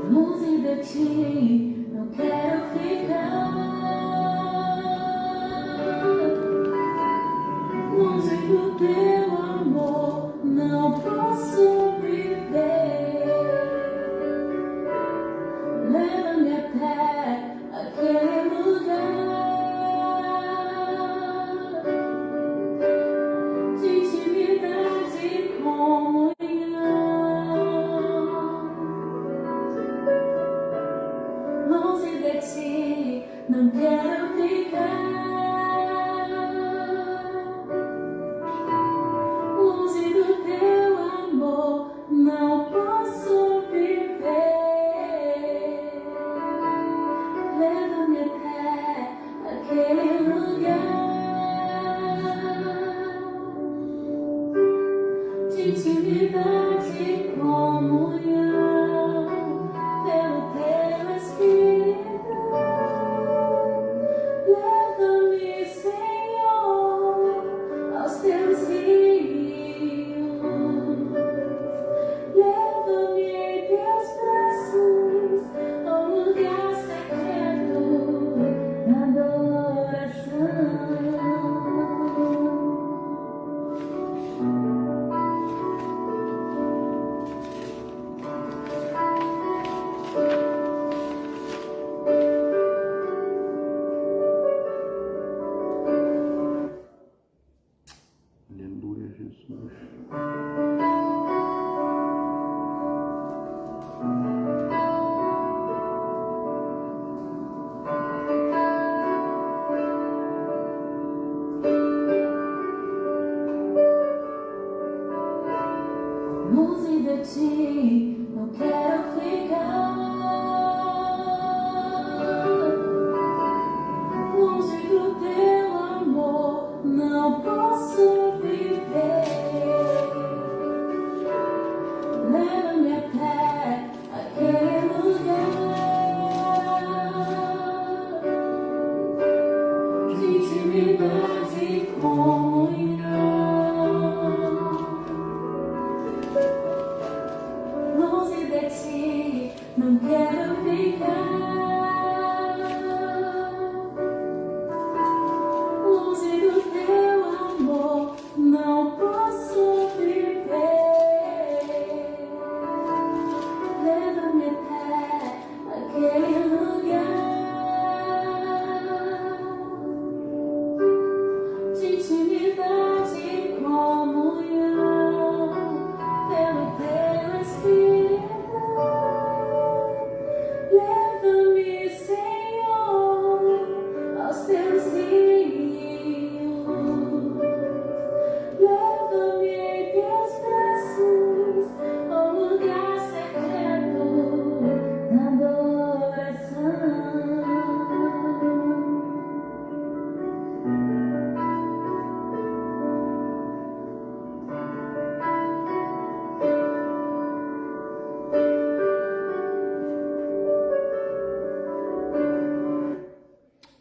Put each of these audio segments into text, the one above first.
Longe de ti, não quero ficar. Longe do teu amor, não posso viver. Leva-me até aquele lugar de intimidade e comunhão. Longe de ti, não quero ficar. Longe do teu amor, não posso viver. Leva-me até aquele lugar de intimidade e comunhão pelo teu Espírito. Leva-me, Senhor, aos teus rios. Leva-me em teus braços ao lugar secreto da adoração. Aleluia, Jesus. Longe de ti, não quero ficar. Longe do teu amor, não posso viver. Leva-me até aquele lugar de intimidade e comunhão. Longe de ti, não quero ficar. Longe do teu amor, não posso viver. Leva-me até aquele lugar de intimidade e comunhão pelo teu Espírito. Leva-me, Senhor, aos teus rios. Leva-me em teus braços ao lugar secreto da adoração.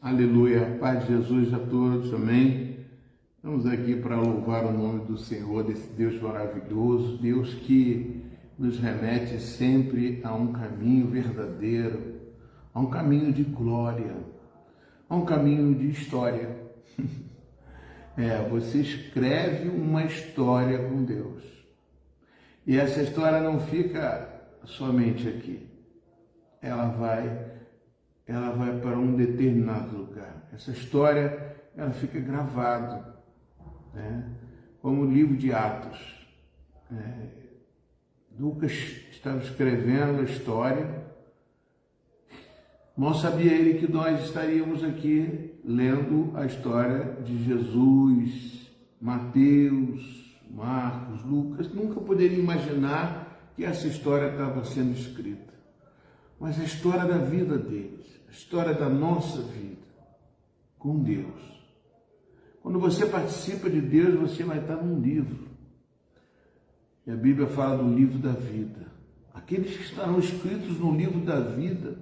Aleluia, paz de Jesus a todos, amém? Estamos aqui para louvar o nome do Senhor, desse Deus maravilhoso, Deus que nos remete sempre a um caminho verdadeiro, a um caminho de glória, a um caminho de história. Você escreve uma história com Deus. E essa história não fica somente aqui. Ela vai para um determinado lugar. Essa história, ela fica gravada, né? Como o livro de Atos. Lucas estava escrevendo a história. Mal sabia ele que nós estaríamos aqui lendo a história de Jesus, Mateus, Marcos, Lucas. Nunca poderia imaginar que essa história estava sendo escrita. Mas a história da vida deles, a história da nossa vida com Deus. Quando você participa de Deus, você vai estar num livro. E a Bíblia fala do livro da vida. Aqueles que estarão escritos no livro da vida,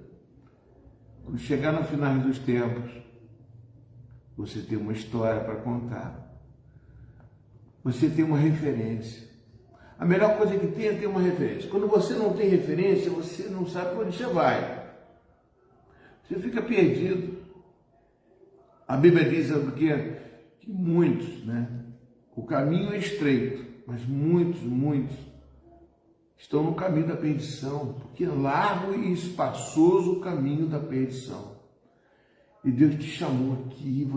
quando chegar no final dos tempos, você tem uma história para contar. Você tem uma referência. A melhor coisa que tem é ter uma referência. Quando você não tem referência, você não sabe para onde você vai. Você fica perdido. A Bíblia diz que muitos, né? O caminho é estreito, mas muitos estão no caminho da perdição, porque é largo e espaçoso o caminho da perdição. E Deus te chamou aqui,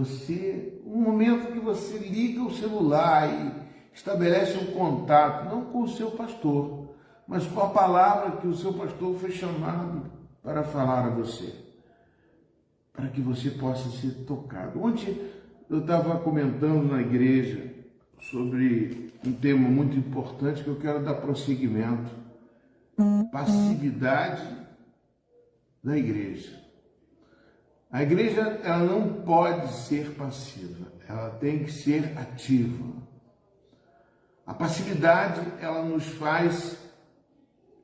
um momento que você liga o celular e estabelece um contato, não com o seu pastor, mas com a palavra que o seu pastor foi chamado para falar a você, para que você possa ser tocado. Ontem eu estava comentando na igreja sobre um tema muito importante que eu quero dar prosseguimento: passividade da igreja. A igreja, ela não pode ser passiva, ela tem que ser ativa. A passividade, ela nos faz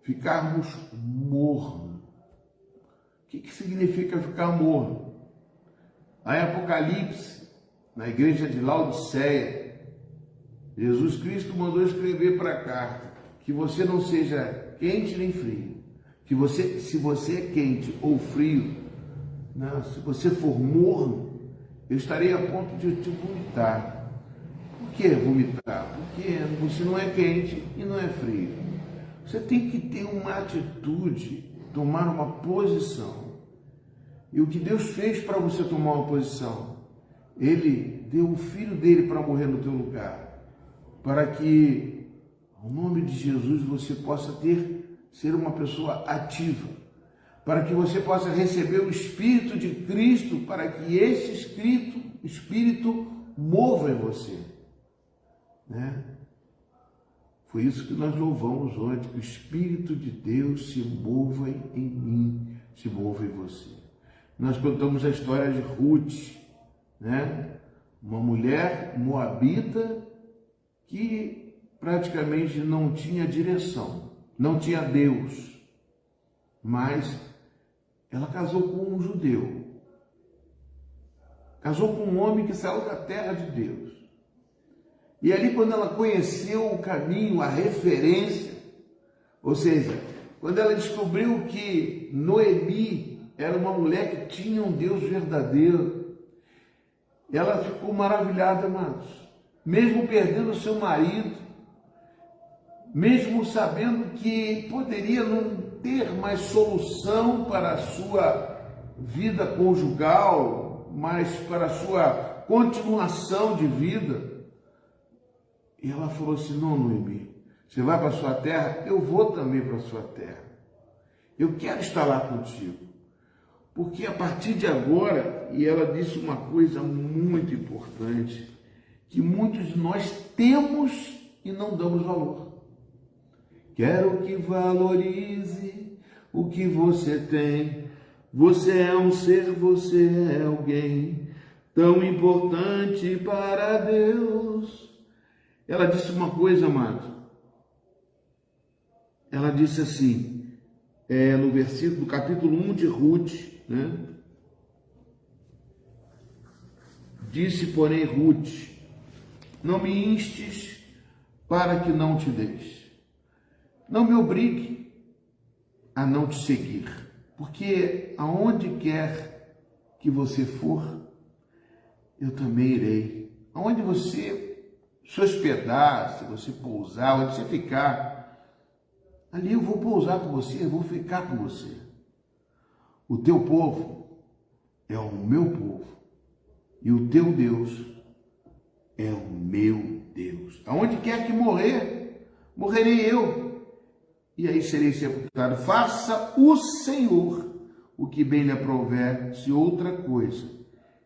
ficarmos mornos. O que significa ficar morno? Lá em Apocalipse, na igreja de Laodiceia, Jesus Cristo mandou escrever para a carta que você não seja quente nem frio. Se você é quente ou frio, não, se você for morno, eu estarei a ponto de te vomitar. Por que vomitar? Porque você não é quente e não é frio. Você tem que ter uma atitude, tomar uma posição. E o que Deus fez para você tomar uma posição? Ele deu o Filho dele para morrer no teu lugar, para que, ao nome de Jesus, você possa ser uma pessoa ativa, para que você possa receber o Espírito de Cristo, para que esse Espírito mova em você, né? Foi isso que nós louvamos hoje, que o Espírito de Deus se mova em mim, se mova em você. Nós contamos a história de Ruth, né? Uma mulher moabita que praticamente não tinha direção, não tinha Deus, mas ela casou com um judeu, casou com um homem que saiu da terra de Deus. E ali, quando ela conheceu o caminho, a referência, ou seja, quando ela descobriu que Noemi era uma mulher que tinha um Deus verdadeiro, ela ficou maravilhada, amados. Mesmo perdendo o seu marido, mesmo sabendo que poderia não ter mais solução para a sua vida conjugal, mas para a sua continuação de vida, e ela falou assim: não, Noemi, você vai para a sua terra, eu vou também para a sua terra. Eu quero estar lá contigo. Porque a partir de agora, e ela disse uma coisa muito importante, que muitos de nós temos e não damos valor. Quero que valorize o que você tem. Você é um ser, você é alguém tão importante para Deus. Ela disse uma coisa, amado. Ela disse assim, no capítulo 1 de Ruth, né? Disse, porém, Ruth: não me instes para que não te deixe. Não me obrigue a não te seguir, porque aonde quer que você for, eu também irei. Aonde você se hospedar, se você pousar, onde você ficar, ali eu vou pousar com você, eu vou ficar com você. O teu povo é o meu povo e o teu Deus é o meu Deus. Aonde quer que morrer, morrerei eu, e aí serei sepultado. Faça o Senhor o que bem lhe aprouver, se outra coisa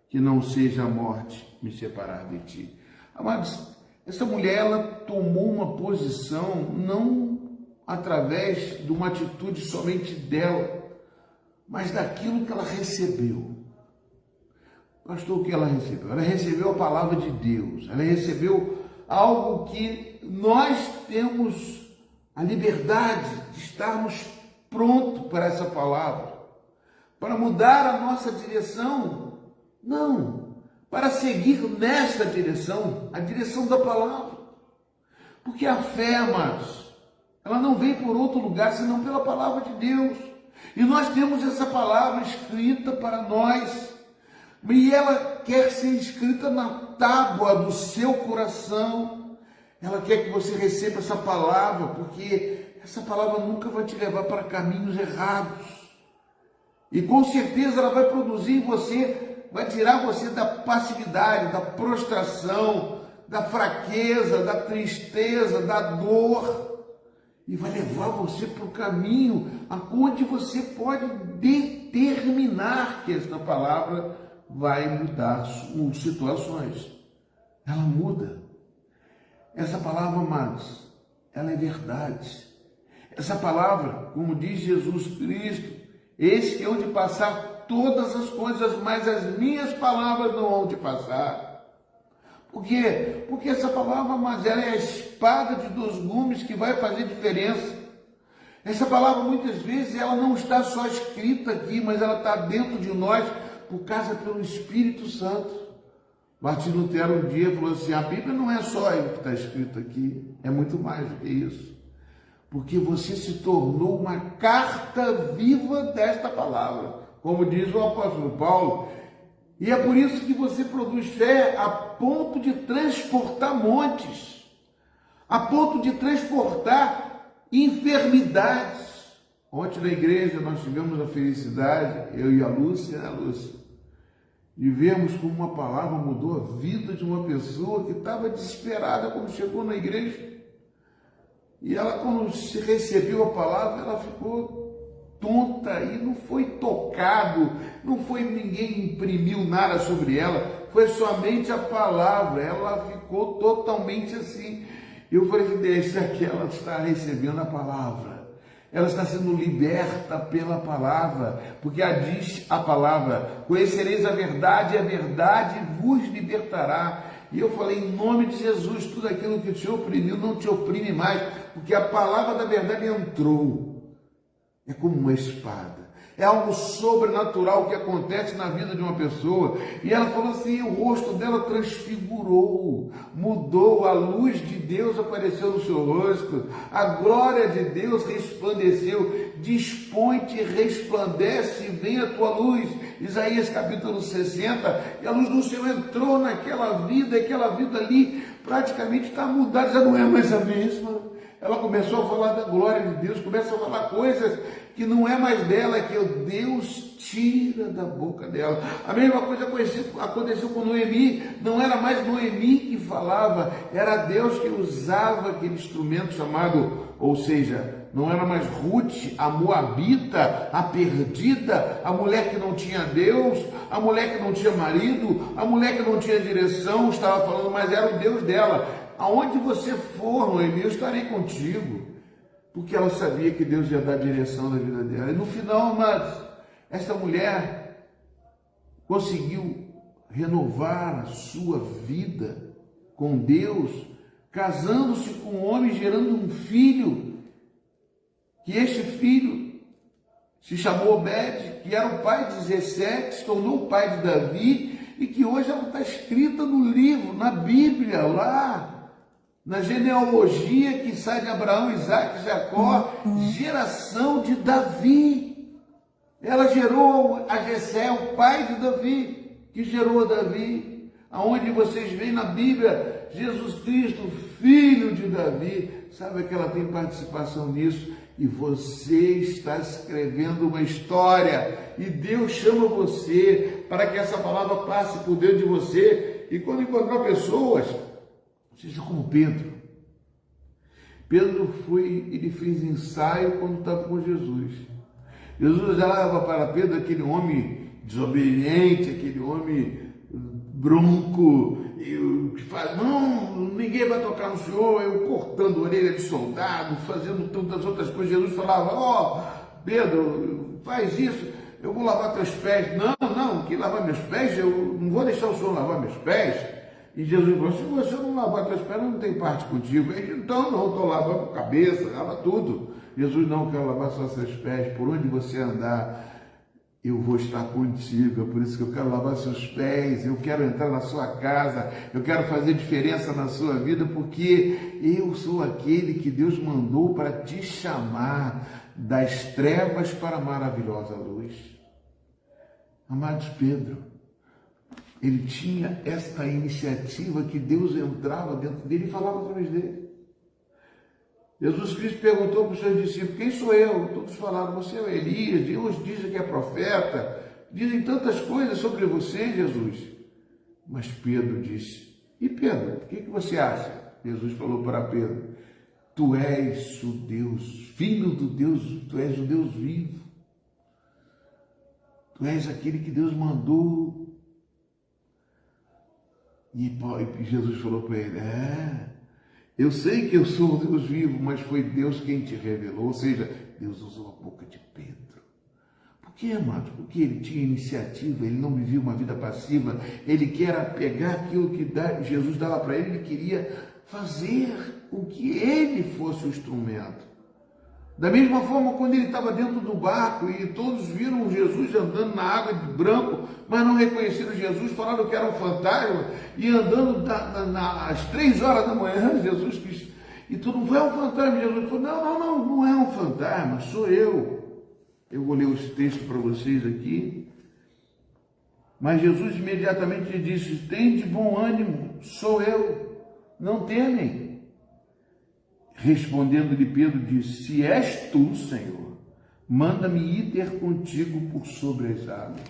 que não seja a morte me separar de ti. Amados, essa mulher, ela tomou uma posição não através de uma atitude somente dela, mas daquilo que ela recebeu. Pastor, o que ela recebeu? Ela recebeu a palavra de Deus, ela recebeu algo que nós temos a liberdade de estarmos prontos para essa palavra, para mudar a nossa direção, não, para seguir nesta direção, a direção da palavra. Porque a fé, amados, Ela não vem por outro lugar senão pela palavra de Deus. E nós temos essa palavra escrita para nós. E ela quer ser escrita na tábua do seu coração. Ela quer que você receba essa palavra, porque essa palavra nunca vai te levar para caminhos errados. E com certeza ela vai produzir em você, vai tirar você da passividade, da prostração, da fraqueza, da tristeza, da dor. E vai levar você para o caminho aonde você pode determinar que esta palavra vai mudar situações. Ela muda. Essa palavra, amados, ela é verdade. Essa palavra, como diz Jesus Cristo, eis que hão de passar todas as coisas, mas as minhas palavras não hão de passar. Por quê? Porque essa palavra, mas ela é a espada de dois gumes que vai fazer diferença. Essa palavra, muitas vezes, ela não está só escrita aqui, mas ela está dentro de nós, por causa pelo Espírito Santo. Martim Lutero um dia falou assim, a Bíblia não é só o que está escrito aqui, é muito mais do que isso. Porque você se tornou uma carta viva desta palavra, como diz o apóstolo Paulo. E é por isso que você produz fé a ponto de transportar montes, a ponto de transportar enfermidades. Ontem na igreja nós tivemos a felicidade, eu e a Lúcia, né, Lúcia, de vermos como uma palavra mudou a vida de uma pessoa que estava desesperada quando chegou na igreja. E ela, quando se recebeu a palavra, ela ficou tonta e não foi tocado, não foi ninguém imprimiu nada sobre ela, foi somente a palavra, ela ficou totalmente assim. Eu falei, deixa que ela está recebendo a palavra, ela está sendo liberta pela palavra, porque diz a palavra, conhecereis a verdade vos libertará. E eu falei, em nome de Jesus, tudo aquilo que te oprimiu não te oprime mais, porque a palavra da verdade entrou. É como uma espada. É algo sobrenatural que acontece na vida de uma pessoa. E ela falou assim, o rosto dela transfigurou, mudou, a luz de Deus apareceu no seu rosto, a glória de Deus resplandeceu, dispõe-te, resplandece, vem a tua luz. Isaías capítulo 60, e a luz do Senhor entrou naquela vida, aquela vida ali praticamente está mudada, já não é mais a mesma. Ela começou a falar da glória de Deus, começa a falar coisas que não é mais dela, que o Deus tira da boca dela. A mesma coisa aconteceu com Noemi, não era mais Noemi que falava, era Deus que usava aquele instrumento chamado, ou seja, não era mais Ruth, a moabita, a perdida, a mulher que não tinha Deus, a mulher que não tinha marido, a mulher que não tinha direção, estava falando, mas era o Deus dela. Aonde você for, Noemi, eu estarei contigo. Porque ela sabia que Deus ia dar a direção da vida dela. E no final, mas esta mulher conseguiu renovar a sua vida com Deus, casando-se com um homem, gerando um filho, que este filho se chamou Obed, que era o pai de Jessé, que se tornou o pai de Davi, e que hoje ela está escrita no livro, na Bíblia, lá, na genealogia que sai de Abraão, Isaac, Jacó, geração de Davi. Ela gerou a Jessé, o pai de Davi, que gerou a Davi. Aonde vocês veem na Bíblia, Jesus Cristo, filho de Davi, sabe que ela tem participação nisso. E você está escrevendo uma história, e Deus chama você para que essa palavra passe por dentro de você. E quando encontrar pessoas, seja como Pedro. Pedro ele fez ensaio quando estava com Jesus. Jesus olhava para Pedro, aquele homem desobediente, aquele homem bronco, que faz, não, ninguém vai tocar no Senhor, eu cortando a orelha de soldado, fazendo tantas outras coisas. Jesus falava, Pedro, faz isso, eu vou lavar teus pés. Não, que lavar meus pés, eu não vou deixar o Senhor lavar meus pés. E Jesus falou, se você não lavar teus pés, não tem parte contigo. Então não, estou lavando a cabeça, lava tudo. Jesus não quer lavar só seus pés, por onde você andar. eu vou estar contigo, é por isso que eu quero lavar seus pés, eu quero entrar na sua casa, eu quero fazer diferença na sua vida, porque eu sou aquele que Deus mandou para te chamar das trevas para a maravilhosa luz. Amados, Pedro, ele tinha esta iniciativa que Deus entrava dentro dele e falava através dele. Jesus Cristo perguntou para os seus discípulos: quem sou eu? Todos falaram: você é Elias, Deus diz que é profeta, dizem tantas coisas sobre você, Jesus. Mas Pedro disse: e Pedro, o que você acha? Jesus falou para Pedro: tu és o Deus, filho do Deus, tu és o Deus vivo. Tu és aquele que Deus mandou. E Jesus falou para ele: eu sei que eu sou o Deus vivo, mas foi Deus quem te revelou. Ou seja, Deus usou a boca de Pedro. Por que, amados? Porque ele tinha iniciativa, ele não vivia uma vida passiva. Ele queria pegar aquilo que Jesus dava para ele, ele queria fazer com que ele fosse o instrumento. Da mesma forma, quando ele estava dentro do barco e todos viram Jesus andando na água de branco, mas não reconheceram Jesus, falaram que era um fantasma, e andando às 3 horas da manhã, Jesus quis, e todo mundo: é um fantasma. Jesus falou: não é um fantasma, sou eu. Eu vou ler os textos para vocês aqui. Mas Jesus imediatamente disse: tem de bom ânimo, sou eu, não temem. Respondendo-lhe Pedro, disse: se és tu, Senhor, manda-me ir ter contigo por sobre as águas.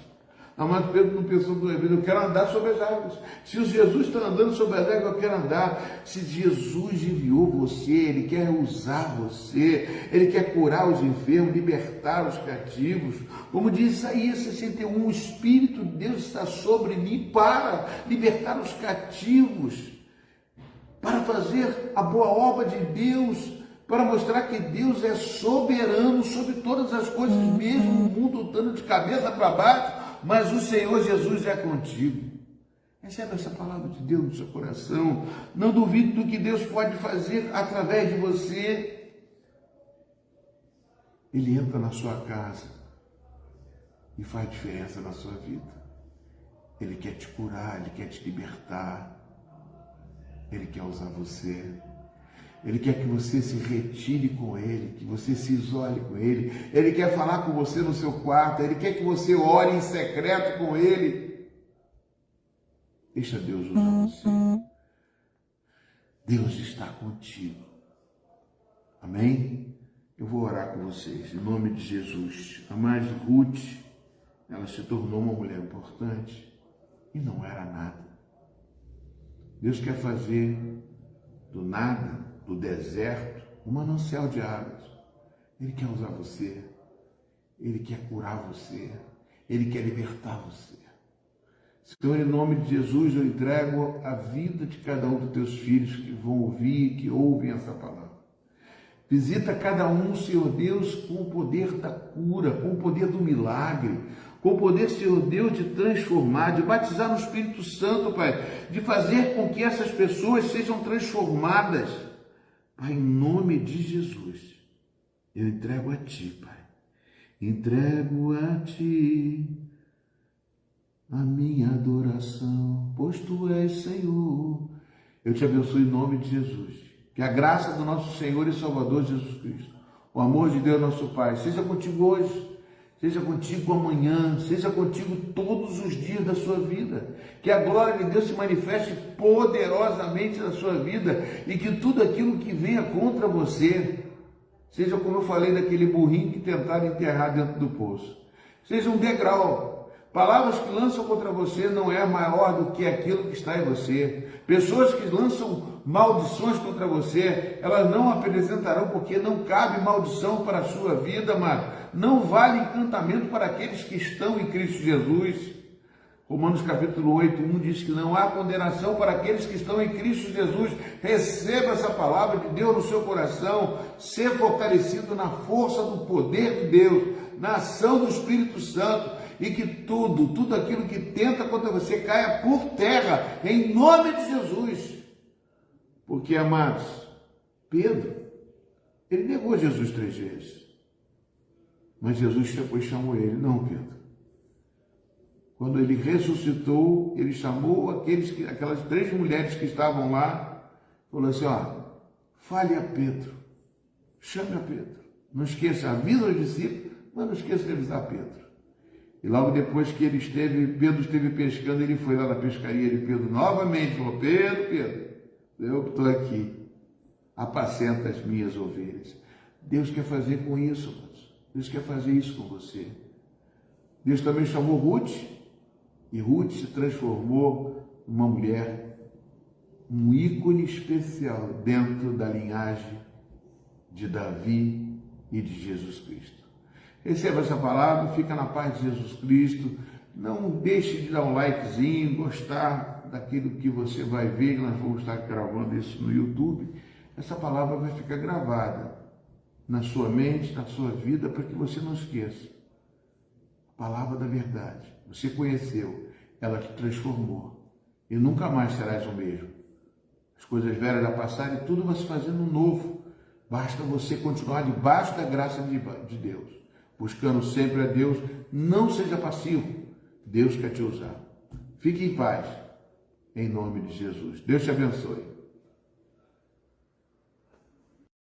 Amado, Pedro não pensou duas vezes: eu quero andar sobre as águas. Se o Jesus está andando sobre as águas, eu quero andar. Se Jesus enviou você, ele quer usar você, ele quer curar os enfermos, libertar os cativos. Como diz Isaías 61, o Espírito de Deus está sobre mim para libertar os cativos, para fazer a boa obra de Deus, para mostrar que Deus é soberano sobre todas as coisas, mesmo o mundo estando de cabeça para baixo, mas o Senhor Jesus é contigo. Recebe essa palavra de Deus no seu coração. Não duvide do que Deus pode fazer através de você. Ele entra na sua casa e faz diferença na sua vida. Ele quer te curar, ele quer te libertar. Ele quer usar você. Ele quer que você se retire com ele, que você se isole com ele. Ele quer falar com você no seu quarto. Ele quer que você ore em secreto com ele. Deixa Deus usar você. Deus está contigo. Amém? Eu vou orar com vocês, em nome de Jesus. A mais Ruth, ela se tornou uma mulher importante e não era nada. Deus quer fazer do nada, do deserto, um manancial de águas. Ele quer usar você. Ele quer curar você. Ele quer libertar você. Senhor, em nome de Jesus, eu entrego a vida de cada um dos teus filhos que vão ouvir, que ouvem essa palavra. Visita cada um, Senhor Deus, com o poder da cura, com o poder do milagre, com o poder, Senhor Deus, de transformar, de batizar no Espírito Santo, Pai, de fazer com que essas pessoas sejam transformadas. Pai, em nome de Jesus, eu entrego a Ti, Pai. Entrego a Ti a minha adoração, pois Tu és Senhor. Eu te abençoo em nome de Jesus. Que a graça do nosso Senhor e Salvador Jesus Cristo, o amor de Deus nosso Pai, seja contigo hoje, seja contigo amanhã, seja contigo todos os dias da sua vida. Que a glória de Deus se manifeste poderosamente na sua vida e que tudo aquilo que venha contra você, seja como eu falei daquele burrinho que tentaram enterrar dentro do poço, seja um degrau. Palavras que lançam contra você não é maior do que aquilo que está em você. Pessoas que lançam maldições contra você, elas não apresentarão, porque não cabe maldição para a sua vida, mas não vale encantamento para aqueles que estão em Cristo Jesus. Romanos capítulo 8, 1 diz que não há condenação para aqueles que estão em Cristo Jesus. Receba essa palavra de Deus no seu coração, ser fortalecido na força do poder de Deus, na ação do Espírito Santo, e que tudo aquilo que tenta contra você caia por terra, em nome de Jesus. Porque, amados, Pedro, ele negou Jesus 3 vezes. Mas Jesus depois chamou ele: não, Pedro, Quando ele ressuscitou, ele chamou aquelas 3 mulheres que estavam lá, falou assim, fale a Pedro, chame a Pedro. Não esqueça, avisa os discípulos, mas não esqueça de avisar Pedro. E logo depois que Pedro esteve pescando, ele foi lá na pescaria de Pedro novamente, falou, Pedro, eu estou aqui, apacenta as minhas ovelhas. Deus quer fazer com isso, irmãos. Deus quer fazer isso com você. Deus também chamou Ruth, e Ruth se transformou numa mulher, um ícone especial dentro da linhagem de Davi e de Jesus Cristo. Receba essa palavra, fica na paz de Jesus Cristo. Não deixe de dar um likezinho, gostar daquilo que você vai ver, nós vamos estar gravando isso no YouTube. Essa palavra vai ficar gravada na sua mente, na sua vida, para que você não esqueça. Palavra da verdade. Você conheceu, ela te transformou. E nunca mais serás o mesmo. As coisas velhas já passaram e tudo vai se fazendo novo. Basta você continuar debaixo da graça de Deus. Buscando sempre a Deus. Não seja passivo. Deus quer te usar. Fique em paz. Em nome de Jesus. Deus te abençoe.